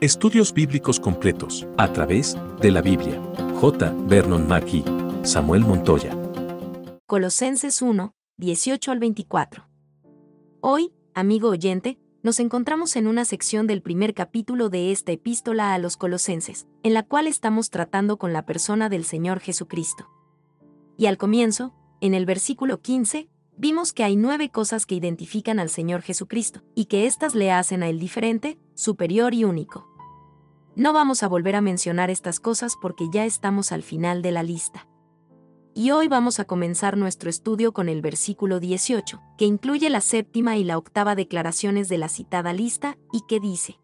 Estudios bíblicos completos, a través de la Biblia. J. Vernon McGee, Samuel Montoya. Colosenses 1, 18 al 24. Hoy, amigo oyente, nos encontramos en una sección del primer capítulo de esta epístola a los Colosenses, en la cual estamos tratando con la persona del Señor Jesucristo. Y al comienzo, en el versículo 15, vimos que hay 9 cosas que identifican al Señor Jesucristo, y que éstas le hacen a Él diferente, superior y único. No vamos a volver a mencionar estas cosas porque ya estamos al final de la lista. Y hoy vamos a comenzar nuestro estudio con el versículo 18, que incluye la séptima y la octava declaraciones de la citada lista, y que dice: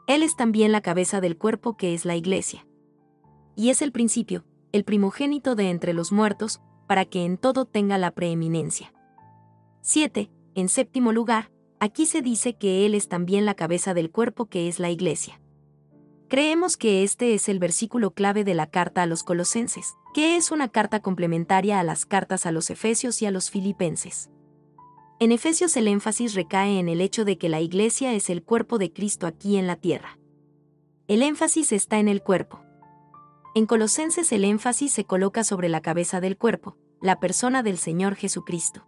Él es también la cabeza del cuerpo que es la Iglesia. Y es el principio, el primogénito de entre los muertos, para que en todo tenga la preeminencia. 7. En séptimo lugar, aquí se dice que Él es también la cabeza del cuerpo que es la Iglesia. Creemos que este es el versículo clave de la carta a los Colosenses, que es una carta complementaria a las cartas a los Efesios y a los Filipenses. En Efesios el énfasis recae en el hecho de que la Iglesia es el cuerpo de Cristo aquí en la tierra. El énfasis está en el cuerpo. En Colosenses el énfasis se coloca sobre la cabeza del cuerpo, la persona del Señor Jesucristo.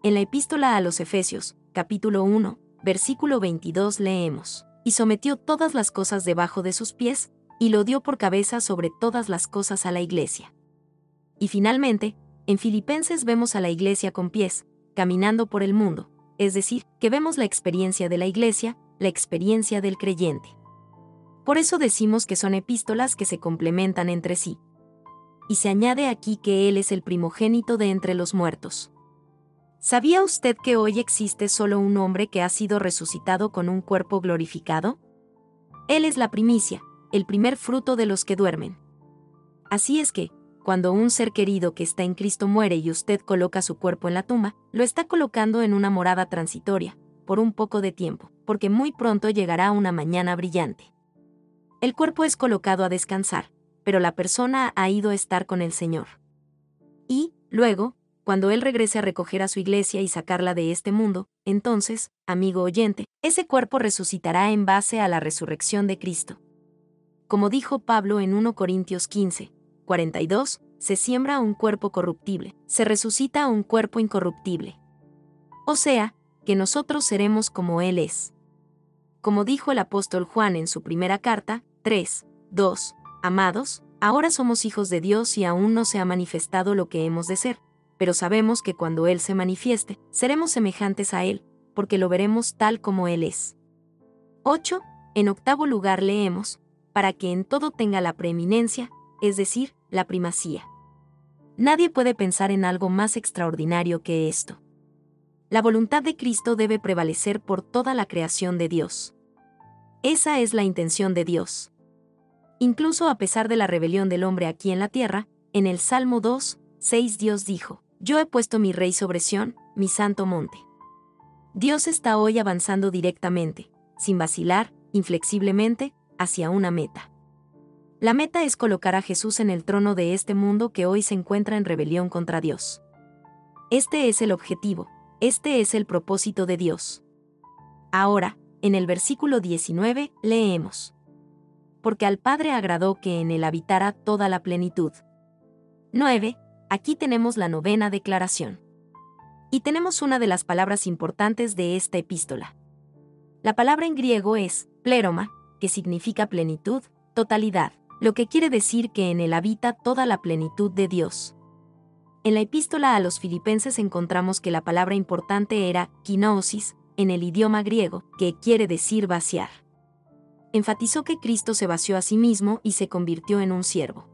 En la epístola a los Efesios, capítulo 1, versículo 22 leemos: Y sometió todas las cosas debajo de sus pies, y lo dio por cabeza sobre todas las cosas a la Iglesia. Y finalmente, en Filipenses vemos a la Iglesia con pies, caminando por el mundo, es decir, que vemos la experiencia de la Iglesia, la experiencia del creyente. Por eso decimos que son epístolas que se complementan entre sí. Y se añade aquí que Él es el primogénito de entre los muertos. ¿Sabía usted que hoy existe solo un hombre que ha sido resucitado con un cuerpo glorificado? Él es la primicia, el primer fruto de los que duermen. Así es que, cuando un ser querido que está en Cristo muere y usted coloca su cuerpo en la tumba, lo está colocando en una morada transitoria, por un poco de tiempo, porque muy pronto llegará una mañana brillante. El cuerpo es colocado a descansar, pero la persona ha ido a estar con el Señor. Y, luego, cuando Él regrese a recoger a su iglesia y sacarla de este mundo, entonces, amigo oyente, ese cuerpo resucitará en base a la resurrección de Cristo. Como dijo Pablo en 1 Corintios 15, 42, se siembra un cuerpo corruptible, se resucita un cuerpo incorruptible. O sea, que nosotros seremos como Él es. Como dijo el apóstol Juan en su primera carta, 3, 2, Amados, ahora somos hijos de Dios y aún no se ha manifestado lo que hemos de ser, pero sabemos que cuando Él se manifieste, seremos semejantes a Él, porque lo veremos tal como Él es. 8. En octavo lugar leemos: para que en todo tenga la preeminencia, es decir, la primacía. Nadie puede pensar en algo más extraordinario que esto. La voluntad de Cristo debe prevalecer por toda la creación de Dios. Esa es la intención de Dios. Incluso a pesar de la rebelión del hombre aquí en la tierra, en el Salmo 2, 6 Dios dijo: Yo he puesto mi rey sobre Sión, mi santo monte. Dios está hoy avanzando directamente, sin vacilar, inflexiblemente, hacia una meta. La meta es colocar a Jesús en el trono de este mundo que hoy se encuentra en rebelión contra Dios. Este es el objetivo, este es el propósito de Dios. Ahora, en el versículo 19, leemos: Porque al Padre agradó que en él habitara toda la plenitud. 9. Aquí tenemos la novena declaración. Y tenemos una de las palabras importantes de esta epístola. La palabra en griego es pléroma, que significa plenitud, totalidad, lo que quiere decir que en él habita toda la plenitud de Dios. En la epístola a los Filipenses encontramos que la palabra importante era kenosis, en el idioma griego, que quiere decir vaciar. Enfatizó que Cristo se vació a sí mismo y se convirtió en un siervo.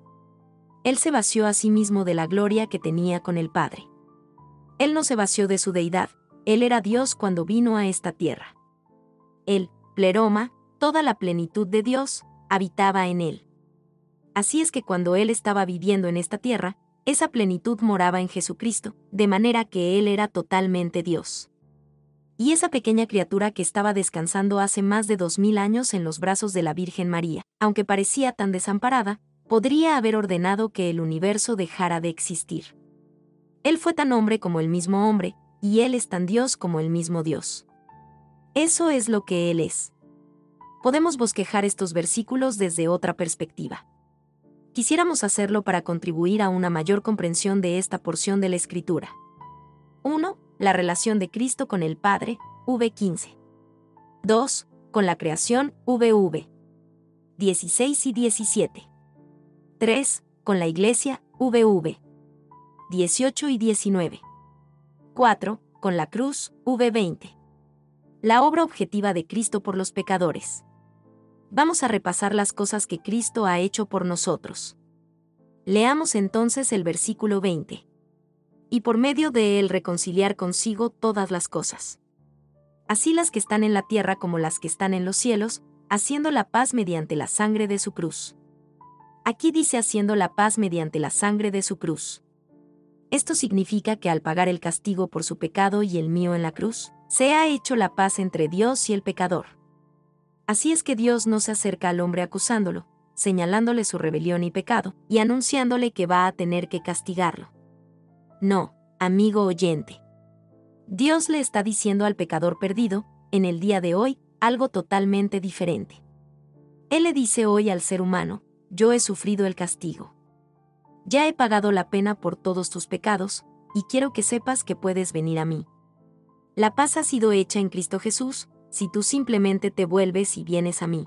Él se vació a sí mismo de la gloria que tenía con el Padre. Él no se vació de su deidad, Él era Dios cuando vino a esta tierra. Él, pleroma, toda la plenitud de Dios, habitaba en Él. Así es que cuando Él estaba viviendo en esta tierra, esa plenitud moraba en Jesucristo, de manera que Él era totalmente Dios. Y esa pequeña criatura que estaba descansando hace más de 2000 años en los brazos de la Virgen María, aunque parecía tan desamparada, podría haber ordenado que el universo dejara de existir. Él fue tan hombre como el mismo hombre, y Él es tan Dios como el mismo Dios. Eso es lo que Él es. podemos bosquejar estos versículos desde otra perspectiva. Quisiéramos hacerlo para contribuir a una mayor comprensión de esta porción de la Escritura. 1. La relación de Cristo con el Padre, v15. 2. Con la creación, vv. 16 y 17. 3. Con la Iglesia, vv. 18 y 19. 4. Con la cruz, v20. La obra objetiva de Cristo por los pecadores. Vamos a repasar las cosas que Cristo ha hecho por nosotros. Leamos entonces el versículo 20. Y por medio de él reconciliar consigo todas las cosas. Así las que están en la tierra como las que están en los cielos, haciendo la paz mediante la sangre de su cruz. Aquí dice haciendo la paz mediante la sangre de su cruz. Esto significa que al pagar el castigo por su pecado y el mío en la cruz, se ha hecho la paz entre Dios y el pecador. Así es que Dios no se acerca al hombre acusándolo, señalándole su rebelión y pecado, y anunciándole que va a tener que castigarlo. No, amigo oyente. Dios le está diciendo al pecador perdido, en el día de hoy, algo totalmente diferente. Él le dice hoy al ser humano, yo he sufrido el castigo. Ya he pagado la pena por todos tus pecados, y quiero que sepas que puedes venir a mí. La paz ha sido hecha en Cristo Jesús, si tú simplemente te vuelves y vienes a mí.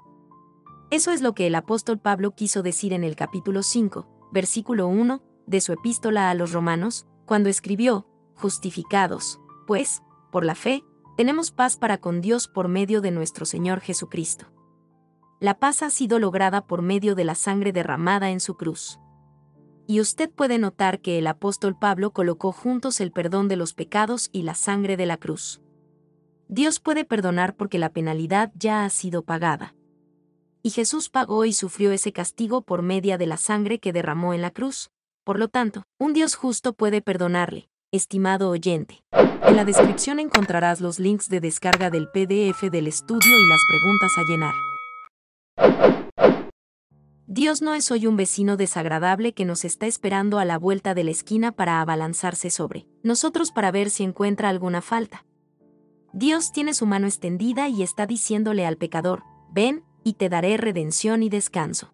Eso es lo que el apóstol Pablo quiso decir en el capítulo 5, versículo 1, de su epístola a los Romanos, cuando escribió, justificados, pues, por la fe, tenemos paz para con Dios por medio de nuestro Señor Jesucristo. La paz ha sido lograda por medio de la sangre derramada en su cruz. Y usted puede notar que el apóstol Pablo colocó juntos el perdón de los pecados y la sangre de la cruz. Dios puede perdonar porque la penalidad ya ha sido pagada. Y Jesús pagó y sufrió ese castigo por medio de la sangre que derramó en la cruz. Por lo tanto, un Dios justo puede perdonarle, estimado oyente. En la descripción encontrarás los links de descarga del PDF del estudio y las preguntas a llenar. Dios no es hoy un vecino desagradable que nos está esperando a la vuelta de la esquina para abalanzarse sobre nosotros para ver si encuentra alguna falta. Dios tiene su mano extendida y está diciéndole al pecador, ven, y te daré redención y descanso.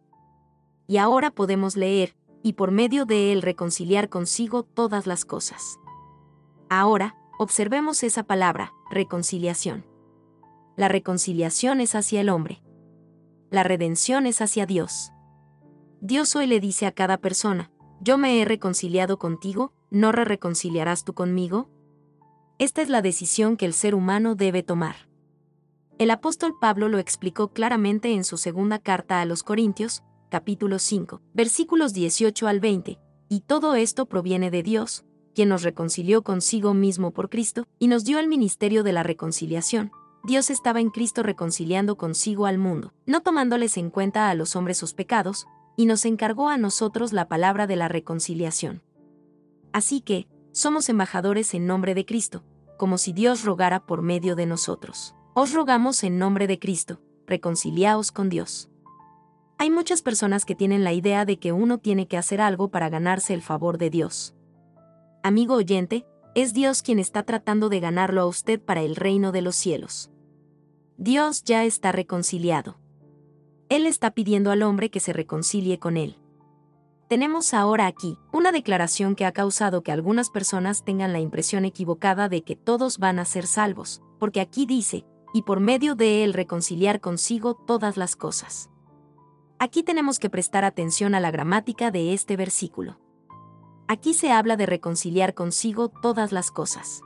Y ahora podemos leer, y por medio de él reconciliar consigo todas las cosas. Ahora, observemos esa palabra, reconciliación. La reconciliación es hacia el hombre. La redención es hacia Dios. Dios hoy le dice a cada persona, yo me he reconciliado contigo, ¿no reconciliarás tú conmigo? Esta es la decisión que el ser humano debe tomar. El apóstol Pablo lo explicó claramente en su segunda carta a los Corintios, capítulo 5, versículos 18 al 20, y todo esto proviene de Dios, quien nos reconcilió consigo mismo por Cristo, y nos dio el ministerio de la reconciliación. Dios estaba en Cristo reconciliando consigo al mundo, no tomándoles en cuenta a los hombres sus pecados, y nos encargó a nosotros la palabra de la reconciliación. Así que, somos embajadores en nombre de Cristo, como si Dios rogara por medio de nosotros. Os rogamos en nombre de Cristo, reconciliaos con Dios. Hay muchas personas que tienen la idea de que uno tiene que hacer algo para ganarse el favor de Dios. Amigo oyente, es Dios quien está tratando de ganarlo a usted para el reino de los cielos. Dios ya está reconciliado. Él está pidiendo al hombre que se reconcilie con él. Tenemos ahora aquí una declaración que ha causado que algunas personas tengan la impresión equivocada de que todos van a ser salvos, porque aquí dice, y por medio de él reconciliar consigo todas las cosas. Aquí tenemos que prestar atención a la gramática de este versículo. Aquí se habla de reconciliar consigo todas las cosas.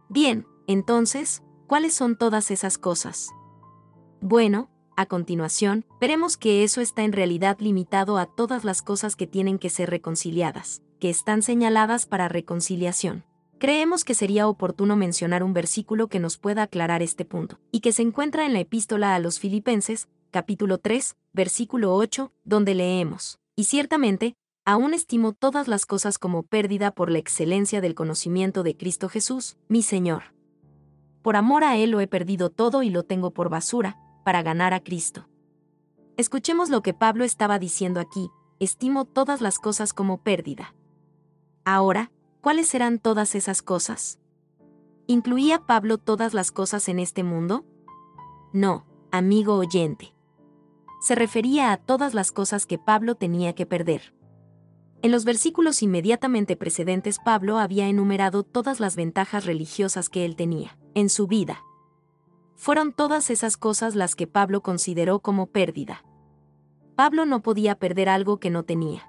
Bien, entonces, ¿cuáles son todas esas cosas? Bueno, a continuación, veremos que eso está en realidad limitado a todas las cosas que tienen que ser reconciliadas, que están señaladas para reconciliación. Creemos que sería oportuno mencionar un versículo que nos pueda aclarar este punto, y que se encuentra en la epístola a los Filipenses, capítulo 3, versículo 8, donde leemos, y ciertamente, aún estimo todas las cosas como pérdida por la excelencia del conocimiento de Cristo Jesús, mi Señor. Por amor a Él lo he perdido todo y lo tengo por basura, para ganar a Cristo. Escuchemos lo que Pablo estaba diciendo aquí, estimo todas las cosas como pérdida. Ahora, ¿cuáles serán todas esas cosas? ¿Incluía Pablo todas las cosas en este mundo? No, amigo oyente. Se refería a todas las cosas que Pablo tenía que perder. En los versículos inmediatamente precedentes Pablo había enumerado todas las ventajas religiosas que él tenía en su vida. Fueron todas esas cosas las que Pablo consideró como pérdida. Pablo no podía perder algo que no tenía.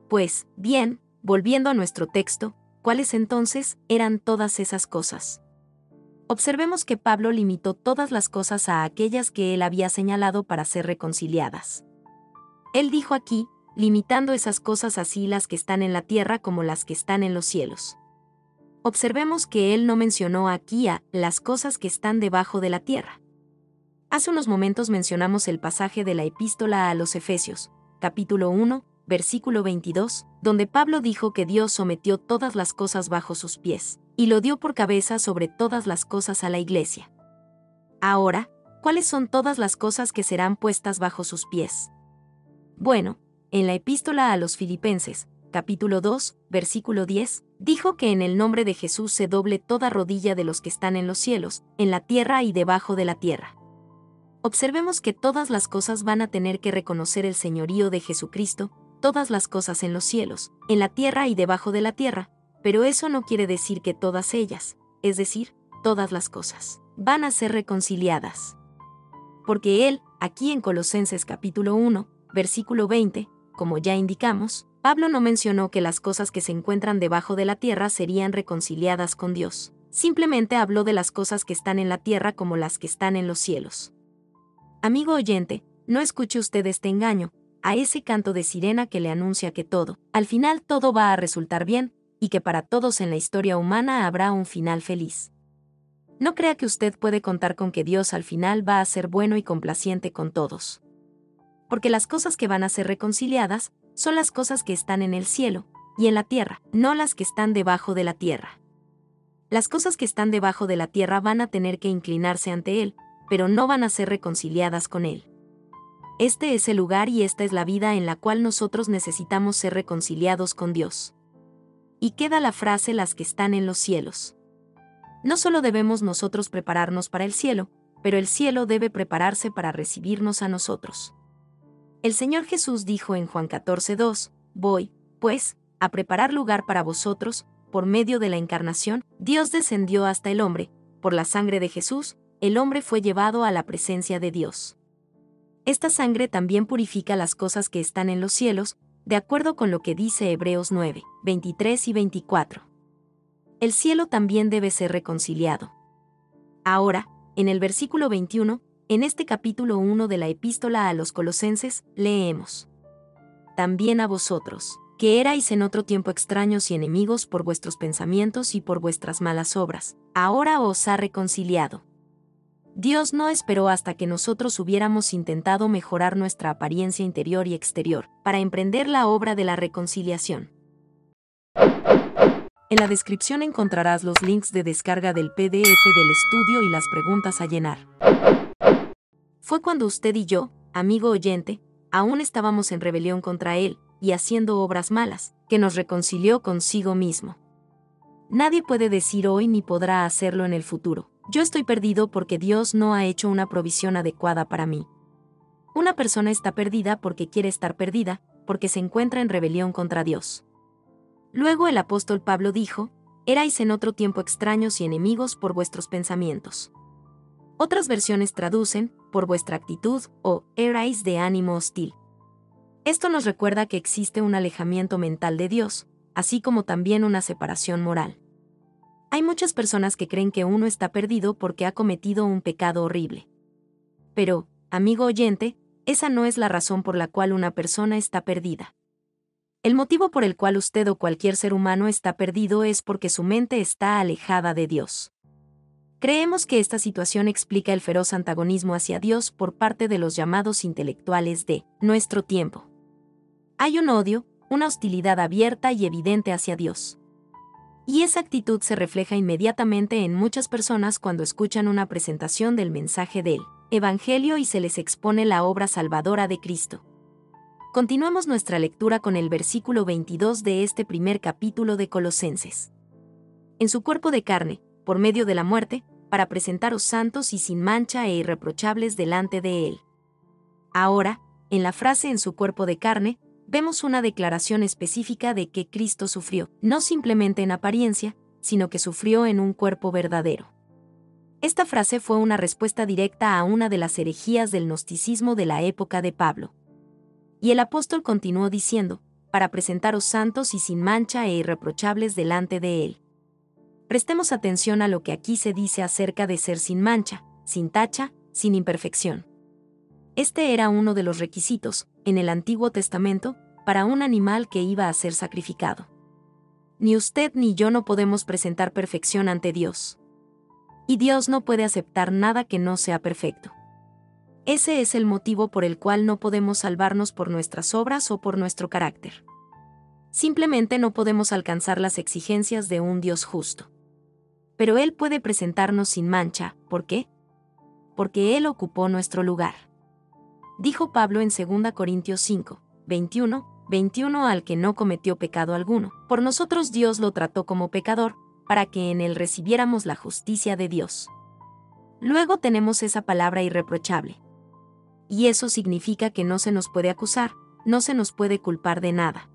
Pues, bien, volviendo a nuestro texto, ¿cuáles entonces eran todas esas cosas? Observemos que Pablo limitó todas las cosas a aquellas que él había señalado para ser reconciliadas. Él dijo aquí, limitando esas cosas así las que están en la tierra como las que están en los cielos. Observemos que él no mencionó aquí a las cosas que están debajo de la tierra. Hace unos momentos mencionamos el pasaje de la epístola a los Efesios, capítulo 1, versículo 22, donde Pablo dijo que Dios sometió todas las cosas bajo sus pies, y lo dio por cabeza sobre todas las cosas a la iglesia. Ahora, ¿cuáles son todas las cosas que serán puestas bajo sus pies? Bueno, en la epístola a los Filipenses, capítulo 2, versículo 10, dijo que en el nombre de Jesús se doble toda rodilla de los que están en los cielos, en la tierra y debajo de la tierra. Observemos que todas las cosas van a tener que reconocer el señorío de Jesucristo, todas las cosas en los cielos, en la tierra y debajo de la tierra, pero eso no quiere decir que todas ellas, es decir, todas las cosas, van a ser reconciliadas. Porque él, aquí en Colosenses capítulo 1, versículo 20, como ya indicamos, Pablo no mencionó que las cosas que se encuentran debajo de la tierra serían reconciliadas con Dios. Simplemente habló de las cosas que están en la tierra como las que están en los cielos. Amigo oyente, no escuche usted este engaño, a ese canto de sirena que le anuncia que todo, al final todo va a resultar bien, y que para todos en la historia humana habrá un final feliz. No crea que usted puede contar con que Dios al final va a ser bueno y complaciente con todos. Porque las cosas que van a ser reconciliadas son las cosas que están en el cielo y en la tierra, no las que están debajo de la tierra. Las cosas que están debajo de la tierra van a tener que inclinarse ante Él, pero no van a ser reconciliadas con Él. Este es el lugar y esta es la vida en la cual nosotros necesitamos ser reconciliados con Dios. Y queda la frase las que están en los cielos. No solo debemos nosotros prepararnos para el cielo, pero el cielo debe prepararse para recibirnos a nosotros. El Señor Jesús dijo en Juan 14:2, voy, pues, a preparar lugar para vosotros, por medio de la encarnación, Dios descendió hasta el hombre, por la sangre de Jesús, el hombre fue llevado a la presencia de Dios. Esta sangre también purifica las cosas que están en los cielos, de acuerdo con lo que dice Hebreos 9, 23 y 24. El cielo también debe ser reconciliado. Ahora, en el versículo 21, en este capítulo 1 de la epístola a los Colosenses, leemos: también a vosotros, que erais en otro tiempo extraños y enemigos por vuestros pensamientos y por vuestras malas obras, ahora os ha reconciliado. Dios no esperó hasta que nosotros hubiéramos intentado mejorar nuestra apariencia interior y exterior, para emprender la obra de la reconciliación. En la descripción encontrarás los links de descarga del PDF del estudio y las preguntas a llenar. Fue cuando usted y yo, amigo oyente, aún estábamos en rebelión contra Él, y haciendo obras malas, que nos reconcilió consigo mismo. Nadie puede decir hoy ni podrá hacerlo en el futuro: yo estoy perdido porque Dios no ha hecho una provisión adecuada para mí. Una persona está perdida porque quiere estar perdida, porque se encuentra en rebelión contra Dios. Luego el apóstol Pablo dijo: erais en otro tiempo extraños y enemigos por vuestros pensamientos. Otras versiones traducen, por vuestra actitud, o erais de ánimo hostil. Esto nos recuerda que existe un alejamiento mental de Dios, así como también una separación moral. Hay muchas personas que creen que uno está perdido porque ha cometido un pecado horrible. Pero, amigo oyente, esa no es la razón por la cual una persona está perdida. El motivo por el cual usted o cualquier ser humano está perdido es porque su mente está alejada de Dios. Creemos que esta situación explica el feroz antagonismo hacia Dios por parte de los llamados intelectuales de nuestro tiempo. Hay un odio, una hostilidad abierta y evidente hacia Dios. Y esa actitud se refleja inmediatamente en muchas personas cuando escuchan una presentación del mensaje del Evangelio y se les expone la obra salvadora de Cristo. Continuamos nuestra lectura con el versículo 22 de este primer capítulo de Colosenses. En su cuerpo de carne, por medio de la muerte, para presentaros santos y sin mancha e irreprochables delante de Él. Ahora, en la frase en su cuerpo de carne, vemos una declaración específica de que Cristo sufrió, no simplemente en apariencia, sino que sufrió en un cuerpo verdadero. Esta frase fue una respuesta directa a una de las herejías del gnosticismo de la época de Pablo. Y el apóstol continuó diciendo, para presentaros santos y sin mancha e irreprochables delante de Él. Prestemos atención a lo que aquí se dice acerca de ser sin mancha, sin tacha, sin imperfección. Este era uno de los requisitos, en el Antiguo Testamento, para un animal que iba a ser sacrificado. Ni usted ni yo no podemos presentar perfección ante Dios. Y Dios no puede aceptar nada que no sea perfecto. Ese es el motivo por el cual no podemos salvarnos por nuestras obras o por nuestro carácter. Simplemente no podemos alcanzar las exigencias de un Dios justo. Pero Él puede presentarnos sin mancha, ¿por qué? Porque Él ocupó nuestro lugar. Dijo Pablo en 2 Corintios 5, 21 al que no cometió pecado alguno. Por nosotros Dios lo trató como pecador, para que en él recibiéramos la justicia de Dios. Luego tenemos esa palabra irreprochable. Y eso significa que no se nos puede acusar, no se nos puede culpar de nada.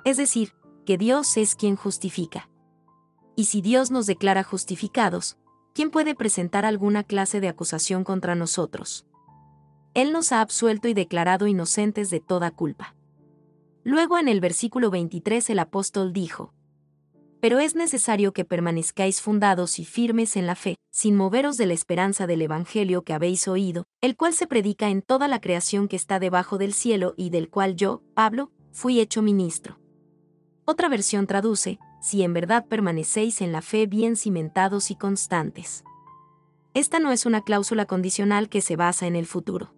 Es decir, que Dios es quien justifica. Y si Dios nos declara justificados, ¿quién puede presentar alguna clase de acusación contra nosotros? Él nos ha absuelto y declarado inocentes de toda culpa. Luego en el versículo 23 el apóstol dijo, pero es necesario que permanezcáis fundados y firmes en la fe, sin moveros de la esperanza del Evangelio que habéis oído, el cual se predica en toda la creación que está debajo del cielo y del cual yo, Pablo, fui hecho ministro. Otra versión traduce, si en verdad permanecéis en la fe bien cimentados y constantes. Esta no es una cláusula condicional que se basa en el futuro.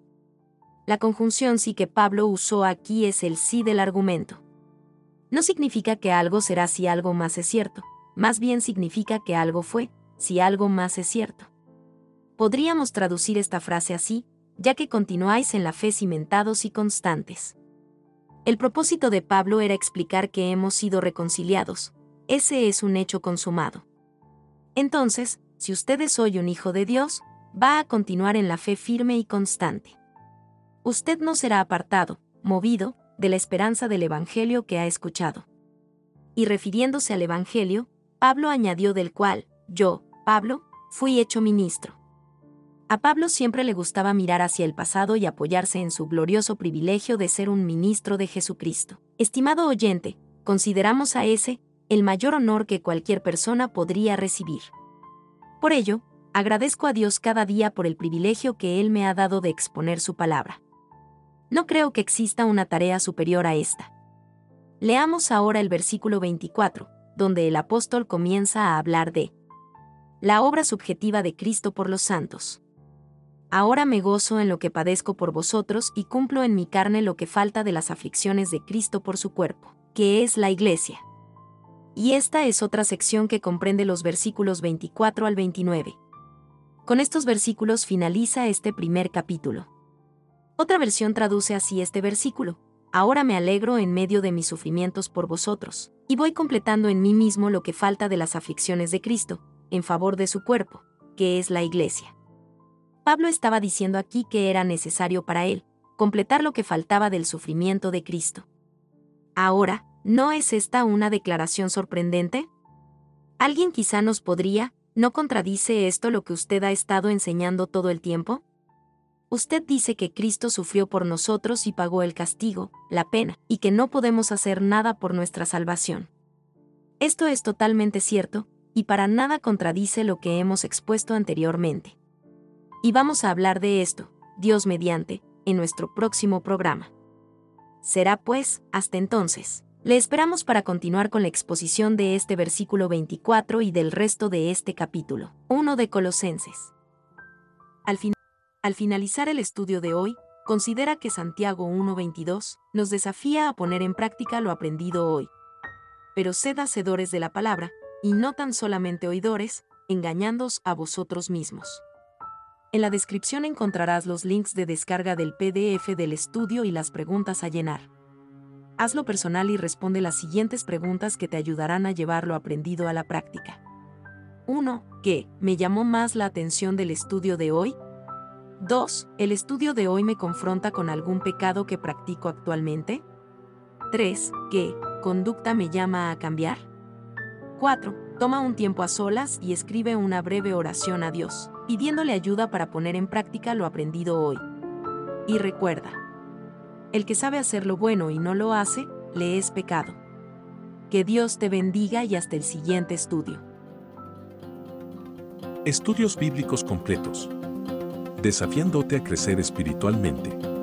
La conjunción sí que Pablo usó aquí es el sí del argumento. No significa que algo será si algo más es cierto, más bien significa que algo fue, si algo más es cierto. Podríamos traducir esta frase así, ya que continuáis en la fe cimentados y constantes. El propósito de Pablo era explicar que hemos sido reconciliados, ese es un hecho consumado. Entonces, si usted es hoy un hijo de Dios, va a continuar en la fe firme y constante. Usted no será apartado, movido, de la esperanza del Evangelio que ha escuchado. Y refiriéndose al Evangelio, Pablo añadió del cual, yo, Pablo, fui hecho ministro. A Pablo siempre le gustaba mirar hacia el pasado y apoyarse en su glorioso privilegio de ser un ministro de Jesucristo. Estimado oyente, consideramos a ese, el mayor honor que cualquier persona podría recibir. Por ello, agradezco a Dios cada día por el privilegio que Él me ha dado de exponer su palabra. No creo que exista una tarea superior a esta. Leamos ahora el versículo 24, donde el apóstol comienza a hablar de la obra subjetiva de Cristo por los santos. Ahora me gozo en lo que padezco por vosotros y cumplo en mi carne lo que falta de las aflicciones de Cristo por su cuerpo, que es la Iglesia. Y esta es otra sección que comprende los versículos 24 al 29. Con estos versículos finaliza este primer capítulo. Otra versión traduce así este versículo: ahora me alegro en medio de mis sufrimientos por vosotros, y voy completando en mí mismo lo que falta de las aflicciones de Cristo, en favor de su cuerpo, que es la Iglesia. Pablo estaba diciendo aquí que era necesario para él completar lo que faltaba del sufrimiento de Cristo. Ahora, ¿no es esta una declaración sorprendente? Alguien quizá nos podría, ¿no contradice esto lo que usted ha estado enseñando todo el tiempo? Usted dice que Cristo sufrió por nosotros y pagó el castigo, la pena, y que no podemos hacer nada por nuestra salvación. Esto es totalmente cierto, y para nada contradice lo que hemos expuesto anteriormente. Y vamos a hablar de esto, Dios mediante, en nuestro próximo programa. Será pues, hasta entonces. Le esperamos para continuar con la exposición de este versículo 24 y del resto de este capítulo 1 de Colosenses. Al finalizar el estudio de hoy, considera que Santiago 1:22 nos desafía a poner en práctica lo aprendido hoy. Pero sed hacedores de la palabra, y no tan solamente oidores, engañándoos a vosotros mismos. En la descripción encontrarás los links de descarga del PDF del estudio y las preguntas a llenar. Hazlo personal y responde las siguientes preguntas que te ayudarán a llevar lo aprendido a la práctica. 1. ¿Qué me llamó más la atención del estudio de hoy? 2. ¿El estudio de hoy me confronta con algún pecado que practico actualmente? 3. ¿Qué conducta me llama a cambiar? 4. Toma un tiempo a solas y escribe una breve oración a Dios, pidiéndole ayuda para poner en práctica lo aprendido hoy. Y recuerda, el que sabe hacer lo bueno y no lo hace, le es pecado. Que Dios te bendiga y hasta el siguiente estudio. Estudios bíblicos completos. Desafiándote a crecer espiritualmente.